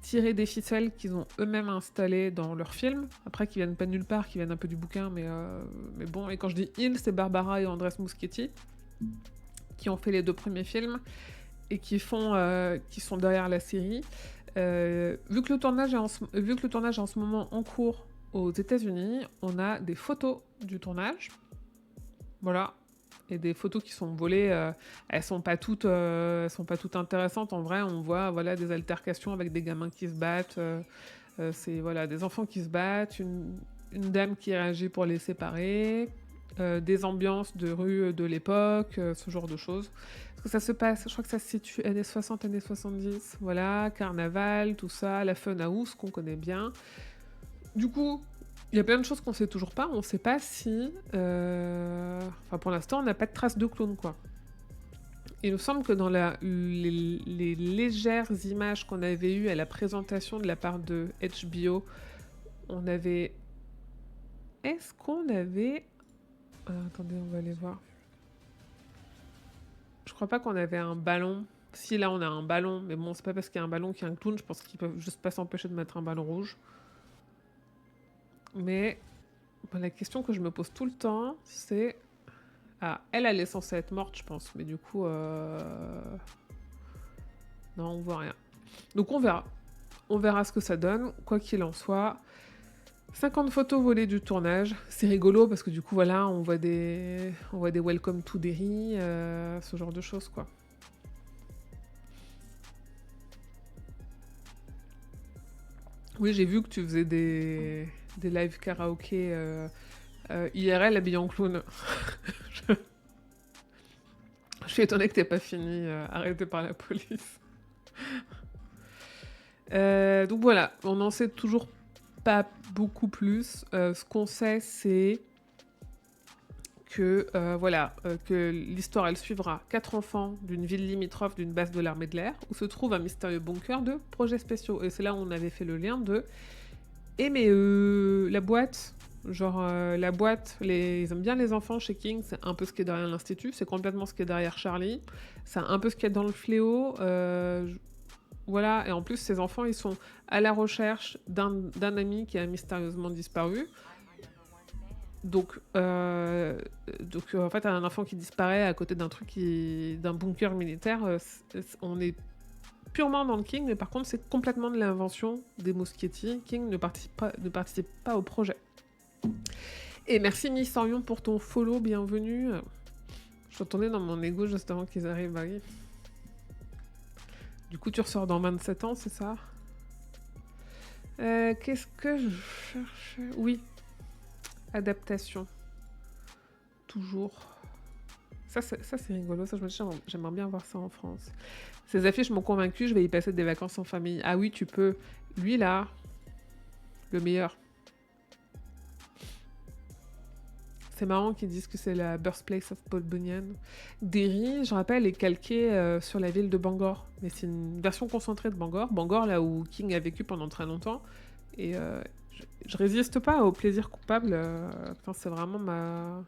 tirer des ficelles qu'ils ont eux-mêmes installées dans leur film, après qui viennent pas de nulle part, qui viennent un peu du bouquin, mais bon, et quand je dis ils, c'est Barbara et Andres Muschietti, qui ont fait les 2 premiers films, et qui sont derrière la série. Vu que le tournage est en ce moment en cours aux États-Unis, on a des photos du tournage, voilà, et des photos qui sont volées, elles sont pas toutes intéressantes. En vrai, on voit des altercations avec des gamins qui se battent, c'est des enfants qui se battent, une dame qui réagit pour les séparer, des ambiances de rue de l'époque, ce genre de choses. Parce que ça se passe, je crois que ça se situe années 60, années 70, voilà, carnaval, tout ça, la fun house qu'on connaît bien. Du coup, il y a plein de choses qu'on sait toujours pas. On sait pas si... pour l'instant, on n'a pas de traces de clones, quoi. Il me semble que dans les légères images qu'on avait eues à la présentation de la part de HBO, on avait... Est-ce qu'on avait... attendez, on va aller voir. Je crois pas qu'on avait un ballon. Si, là, on a un ballon. Mais bon, c'est pas parce qu'il y a un ballon qu'il y a un clown. Je pense qu'ils peuvent juste pas s'empêcher de mettre un ballon rouge. Mais la question que je me pose tout le temps, c'est... Ah, elle est censée être morte, je pense. Mais du coup... Non, on voit rien. Donc on verra. On verra ce que ça donne. Quoi qu'il en soit... 50 photos volées du tournage. C'est rigolo parce que du coup, voilà, on voit des Welcome to Derry, ce genre de choses, quoi. Oui, j'ai vu que tu faisais des live karaoké IRL habillé en clown. Je suis étonnée que t'aies pas fini arrêté par la police. Donc voilà, on n'en sait toujours pas beaucoup plus. Ce qu'on sait, c'est que que l'histoire elle suivra 4 enfants d'une ville limitrophe d'une base de l'armée de l'air où se trouve un mystérieux bunker de projets spéciaux. Et c'est là où on avait fait le lien de mais la boîte, la boîte, ils aiment bien les enfants chez King, c'est un peu ce qui est derrière l'Institut, c'est complètement ce qui est derrière Charlie, c'est un peu ce qu'il y a dans le Fléau, voilà, et en plus ces enfants ils sont à la recherche d'un ami qui a mystérieusement disparu. Donc en fait, un enfant qui disparaît à côté d'un d'un bunker militaire, on est purement dans le King, mais par contre, c'est complètement de l'invention des Muschietti. King ne participe pas au projet. Et merci Miss Orion pour ton follow, bienvenue. Je retournais dans mon ego juste avant qu'ils arrivent, bah oui. Du coup, tu ressors dans 27 ans, c'est ça? Qu'est-ce que je cherchais? Oui. Adaptation. Toujours. Ça c'est rigolo. Ça, je me dis, j'aimerais bien voir ça en France. Ces affiches m'ont convaincu, je vais y passer des vacances en famille. Ah oui, tu peux. Lui, là, le meilleur. C'est marrant qu'ils disent que c'est la birthplace of Paul Bunyan. Derry, je rappelle, est calqué sur la ville de Bangor. Mais c'est une version concentrée de Bangor. Bangor, là où King a vécu pendant très longtemps. Et je résiste pas au plaisir coupable. Enfin, c'est vraiment ma...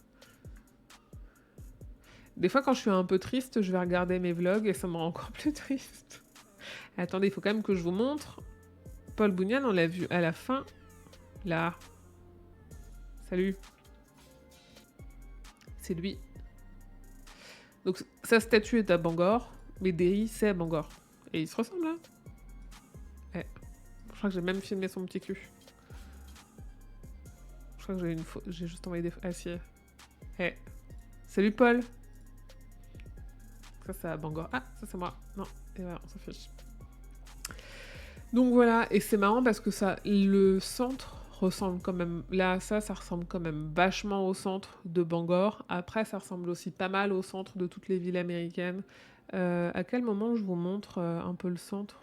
Des fois, quand je suis un peu triste, je vais regarder mes vlogs et ça me rend encore plus triste. Attendez, il faut quand même que je vous montre. Paul Bunyan, on l'a vu à la fin. Là. Salut. C'est lui. Donc, sa statue est à Bangor, mais Derry, c'est à Bangor. Et il se ressemble, là. Je crois que j'ai même filmé son petit cul. Je crois que j'ai juste envoyé des... Ah, si. Salut, Paul. Ça, c'est à Bangor. Ah, ça, c'est moi. Non. Et voilà, on s'en fiche. Donc, voilà. Et c'est marrant parce que ça... Le centre ressemble quand même... Là, ça ressemble quand même vachement au centre de Bangor. Après, ça ressemble aussi pas mal au centre de toutes les villes américaines. À quel moment je vous montre un peu le centre?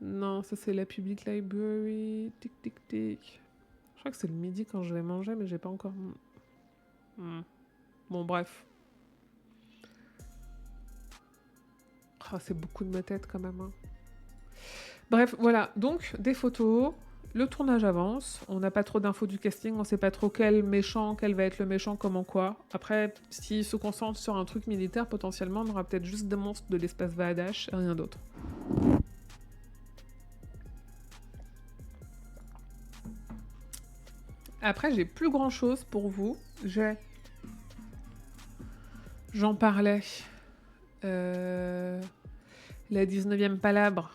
Non, ça, c'est la Public Library. Tic, tic, tic. Je crois que c'est le midi quand je vais manger, mais j'ai pas encore... Bon, bref. Oh, c'est beaucoup de ma tête quand même. Hein. Bref, voilà. Donc, des photos. Le tournage avance. On n'a pas trop d'infos du casting. On sait pas trop quel va être le méchant, comment quoi. Après, s'il se concentre sur un truc militaire, potentiellement, on aura peut-être juste des monstres de l'espace Vahadash et rien d'autre. Après, j'ai plus grand-chose pour vous. J'en parlais. La 19e Palabre,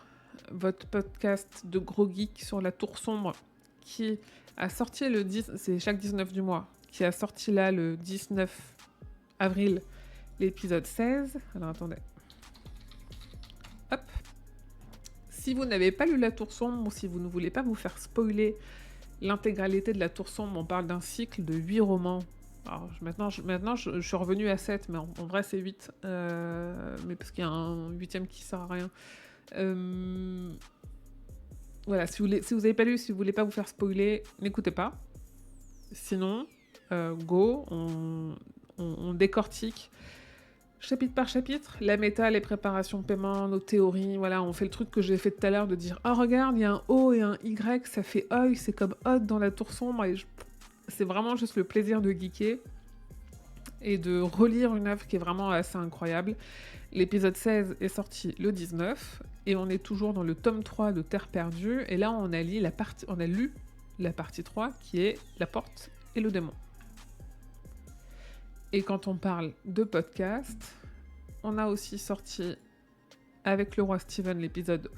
votre podcast de gros geek sur la Tour Sombre, qui a sorti le 10... C'est chaque 19 du mois. Qui a sorti là, le 19 avril, l'épisode 16. Alors, attendez. Hop. Si vous n'avez pas lu la Tour Sombre, ou si vous ne voulez pas vous faire spoiler l'intégralité de la Tour Sombre, on parle d'un cycle de 8 romans. Alors, maintenant, je suis revenue à 7, mais en vrai, c'est 8. Mais parce qu'il y a un 8e qui sert à rien. Voilà, si vous n'avez pas lu, si vous voulez pas vous faire spoiler, n'écoutez pas. Sinon, go, on décortique chapitre par chapitre, la méta, les préparations de paiement, nos théories, voilà, on fait le truc que j'ai fait tout à l'heure de dire « Oh, regarde, il y a un O et un Y, ça fait œil, c'est comme Odd dans la tour sombre. » Et c'est vraiment juste le plaisir de geeker et de relire une œuvre qui est vraiment assez incroyable. L'épisode 16 est sorti le 19 et on est toujours dans le tome 3 de Terre perdue. Et là, on a lu la partie 3 qui est La porte et le démon. Et quand on parle de podcast, on a aussi sorti avec le roi Steven l'épisode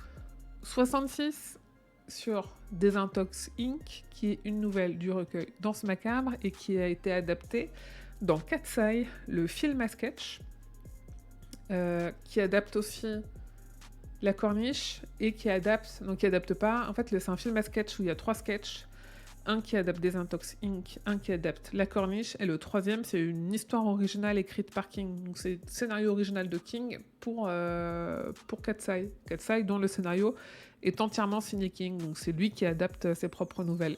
66 sur Désintox Inc., qui est une nouvelle du recueil Danse macabre et qui a été adaptée dans Katsai, le film à sketch, qui adapte aussi La Corniche et qui adapte pas, en fait c'est un film à sketch où il y a 3 sketchs, un qui adapte Désintox Inc., un qui adapte La Corniche, et le troisième, c'est une histoire originale écrite par King. Donc c'est le scénario original de King pour Katsai. Katsai, dont le scénario est entièrement signé King. Donc c'est lui qui adapte ses propres nouvelles.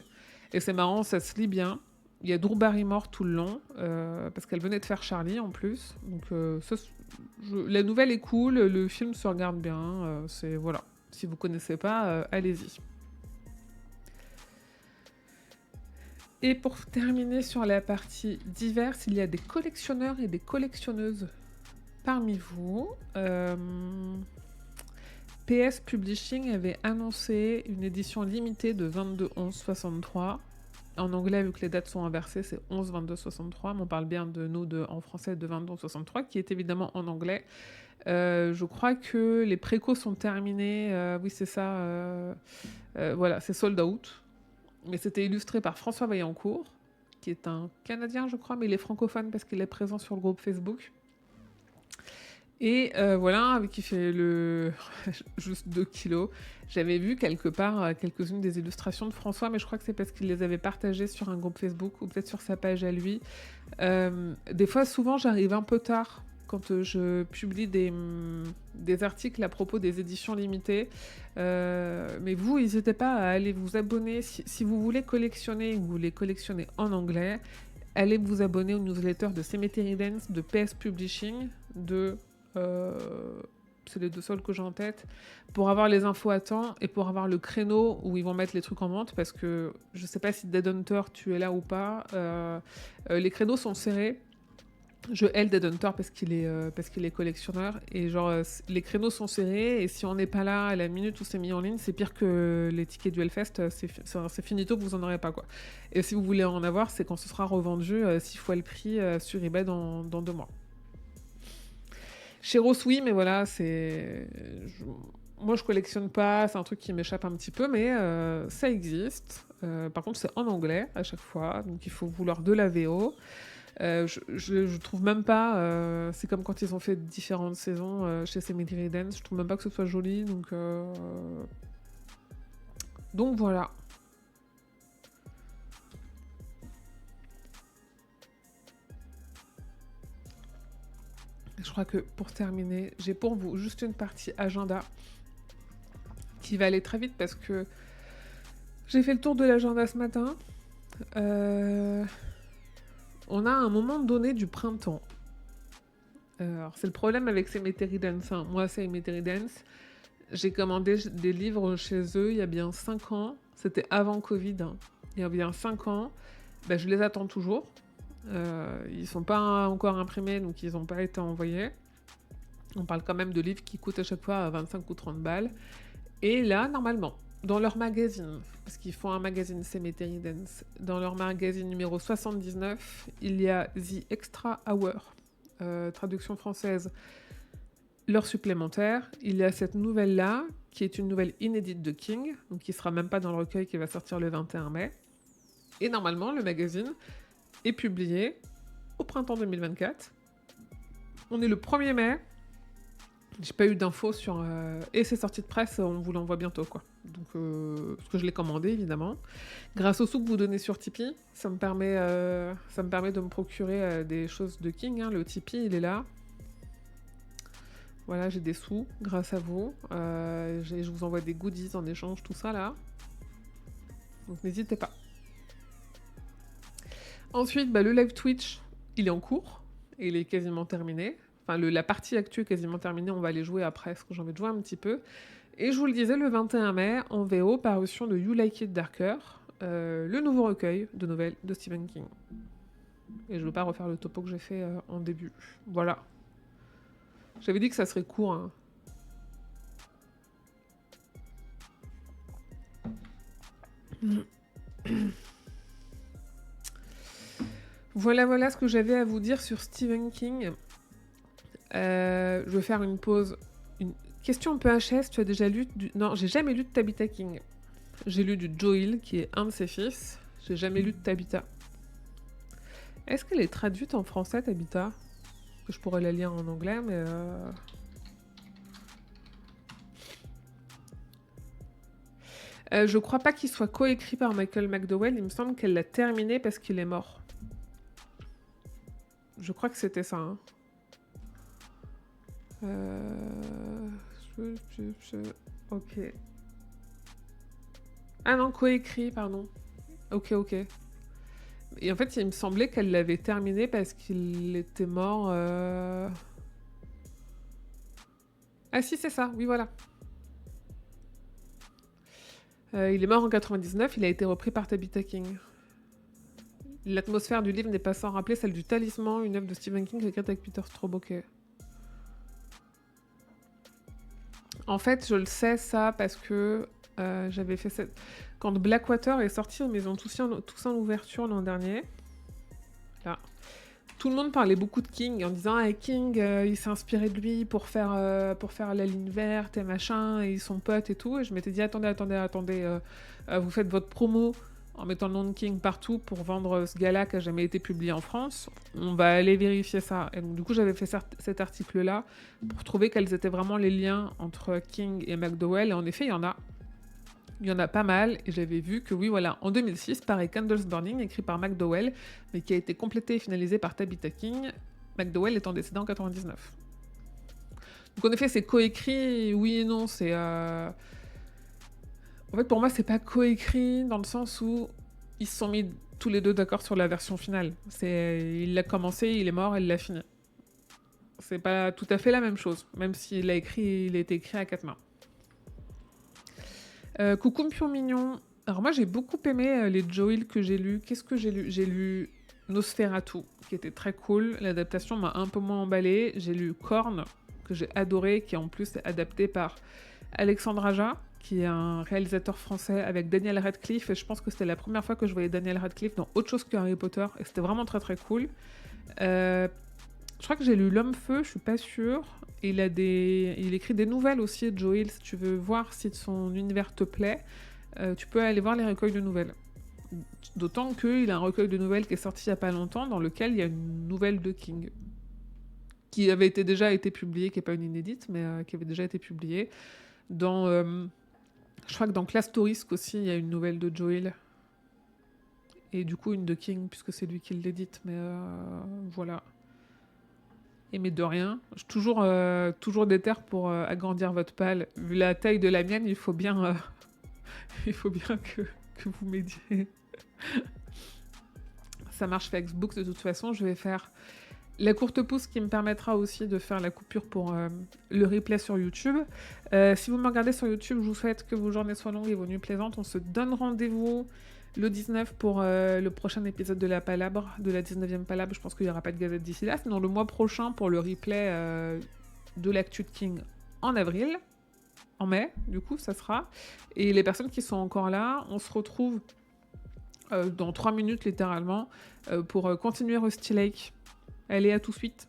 Et c'est marrant, ça se lit bien. Il y a Drew Barrymore tout le long, parce qu'elle venait de faire Charlie en plus. Donc la nouvelle est cool, le film se regarde bien. Voilà. Si vous connaissez pas, allez-y. Et pour terminer sur la partie diverses, il y a des collectionneurs et des collectionneuses parmi vous. PS Publishing avait annoncé une édition limitée de 22-11-63. En anglais, vu que les dates sont inversées, c'est 11-22-63, mais on parle bien de nous en français de 22-63, qui est évidemment en anglais. Je crois que les précos sont terminés. Oui, c'est ça. Voilà, c'est sold out. Mais c'était illustré par François Vaillancourt, qui est un Canadien, je crois, mais il est francophone parce qu'il est présent sur le groupe Facebook. Et voilà, qui fait juste 2 kilos. J'avais vu quelque part quelques-unes des illustrations de François, mais je crois que c'est parce qu'il les avait partagées sur un groupe Facebook ou peut-être sur sa page à lui. Des fois, souvent, j'arrive un peu tard quand je publie des articles à propos des éditions limitées. Mais vous, n'hésitez pas à aller vous abonner. Si vous voulez collectionner et que vous voulez collectionner en anglais, allez vous abonner aux newsletters de Cemetery Dance, de PS Publishing, c'est les 2 seuls que j'ai en tête, pour avoir les infos à temps et pour avoir le créneau où ils vont mettre les trucs en vente, parce que je sais pas si Dead Hunter, tu es là ou pas. Les créneaux sont serrés. Je hais Dead Hunter parce qu'il est collectionneur, et genre les créneaux sont serrés, et si on n'est pas là à la minute où c'est mis en ligne, c'est pire que les tickets du Hellfest, c'est finito, vous en aurez pas, quoi. Et si vous voulez en avoir, c'est quand ce sera revendu 6 fois le prix sur eBay dans 2 mois. Chez Ross, oui, mais voilà, moi je collectionne pas, c'est un truc qui m'échappe un petit peu, mais ça existe. Par contre, c'est en anglais à chaque fois, donc il faut vouloir de la VO. Je trouve même pas, c'est comme quand ils ont fait différentes saisons chez Cemetery Dance, je trouve même pas que ce soit joli, donc voilà. Je crois que pour terminer, j'ai pour vous juste une partie agenda qui va aller très vite parce que j'ai fait le tour de l'agenda ce matin. On a un moment donné du printemps. Alors c'est le problème avec Cemetery Dance. Moi, Cemetery Dance, j'ai commandé des livres chez eux il y a bien 5 ans. C'était avant Covid. Il y a bien 5 ans. Je les attends toujours. Ils sont pas encore imprimés, donc ils n'ont pas été envoyés. On parle quand même de livres qui coûtent à chaque fois 25 ou 30 balles. Et là, normalement, dans leur magazine, parce qu'ils font un magazine Cemetery Dance, dans leur magazine numéro 79, il y a The Extra Hour, traduction française, l'heure supplémentaire. Il y a cette nouvelle-là, qui est une nouvelle inédite de King, donc qui ne sera même pas dans le recueil, qui va sortir le 21 mai. Et normalement, le magazine est publié au printemps 2024. On est le 1er mai. J'ai pas eu d'infos sur... Et c'est sorti de presse, on vous l'envoie bientôt, quoi. Donc, parce que je l'ai commandé, évidemment. Grâce aux sous que vous donnez sur Tipeee, ça me permet de me procurer des choses de King. Le Tipeee, il est là. Voilà, j'ai des sous, grâce à vous. Je vous envoie des goodies en échange, tout ça, là. Donc, n'hésitez pas. Ensuite, le live Twitch, il est en cours. Et il est quasiment terminé. Enfin, la partie actuelle est quasiment terminée, on va aller jouer après, parce que j'ai envie de jouer un petit peu. Et je vous le disais, le 21 mai, en VO, parution de You Like It Darker, le nouveau recueil de nouvelles de Stephen King. Et je ne veux pas refaire le topo que j'ai fait en début. Voilà. J'avais dit que ça serait court, hein. Voilà ce que j'avais à vous dire sur Stephen King. Je vais faire une pause. Une question PHS, tu as déjà lu du... Non, j'ai jamais lu de Tabitha King. J'ai lu du Joe Hill, qui est un de ses fils. J'ai jamais lu de Tabitha. Est-ce qu'elle est traduite en français, Tabitha? Que je pourrais la lire en anglais, mais... je crois pas qu'il soit coécrit par Michael McDowell. Il me semble qu'elle l'a terminé parce qu'il est mort. Je crois que c'était ça, hein. Ok. Ah non, coécrit, pardon. Ok. Et en fait, il me semblait qu'elle l'avait terminé parce qu'il était mort... Ah si, c'est ça, oui, voilà. Il est mort en 99, il a été repris par Tabitha King. L'atmosphère du livre n'est pas sans rappeler celle du Talisman, une œuvre de Stephen King écrite avec Peter Straub. Ok. En fait, je le sais ça parce que j'avais fait cette... Quand Blackwater est sorti aux maisons tous en ouverture l'an dernier, là, tout le monde parlait beaucoup de King en disant ah, King, il s'est inspiré de lui pour faire la ligne verte et machin, et ils sont potes et tout. Et je m'étais dit attendez, vous faites votre promo en mettant le nom de King partout pour vendre ce gars-là qui n'a jamais été publié en France. On va aller vérifier ça. Et donc du coup j'avais fait cet article-là pour trouver quels étaient vraiment les liens entre King et McDowell. Et en effet, il y en a. Il y en a pas mal, et j'avais vu que oui, voilà, en 2006, pareil, Candles Burning, écrit par McDowell, mais qui a été complété et finalisé par Tabitha King, McDowell étant décédé en 99. Donc en effet, c'est coécrit, oui et non, c'est... En fait, pour moi, c'est pas coécrit dans le sens où ils se sont mis tous les deux d'accord sur la version finale. Il l'a commencé, il est mort, elle l'a fini. C'est pas tout à fait la même chose, même s'il a été écrit à quatre mains. Coucou Pion Mignon. Alors moi j'ai beaucoup aimé les Joe Hill que j'ai lus. Qu'est-ce que j'ai lu? J'ai lu Nosferatu, qui était très cool. L'adaptation m'a un peu moins emballée. J'ai lu Korn, que j'ai adoré, qui est en plus adapté par Alexandre Aja, qui est un réalisateur français avec Daniel Radcliffe. Et je pense que c'était la première fois que je voyais Daniel Radcliffe dans autre chose que Harry Potter. Et c'était vraiment très très cool. Je crois que j'ai lu L'Homme-Feu, je suis pas sûre. Et il écrit des nouvelles aussi, Joe Hill. Si tu veux voir si son univers te plaît, tu peux aller voir les recueils de nouvelles. D'autant qu'il a un recueil de nouvelles qui est sorti il y a pas longtemps, dans lequel il y a une nouvelle de King. Qui avait déjà été publiée, qui n'est pas une inédite, mais qui avait déjà été publiée. Je crois que dans Class Torisk aussi, il y a une nouvelle de Joe Hill. Et du coup, une de King, puisque c'est lui qui l'édite. Mais voilà. Et mais de rien, je suis toujours déter pour agrandir votre palle. Vu la taille de la mienne, il faut bien que vous m'aidiez. Ça marche Facebook de toute façon. Je vais faire la courte pouce qui me permettra aussi de faire la coupure pour le replay sur YouTube. Si vous me regardez sur YouTube, je vous souhaite que vos journées soient longues et vos nuits plaisantes. On se donne rendez-vous le 19 pour le prochain épisode de la Palabre, de la 19e Palabre. Je pense qu'il n'y aura pas de gazette d'ici là. Sinon, le mois prochain pour le replay de l'actu de King en avril. En mai, du coup, ça sera. Et les personnes qui sont encore là, on se retrouve dans 3 minutes littéralement pour continuer Rusty Lake. Allez, à tout de suite.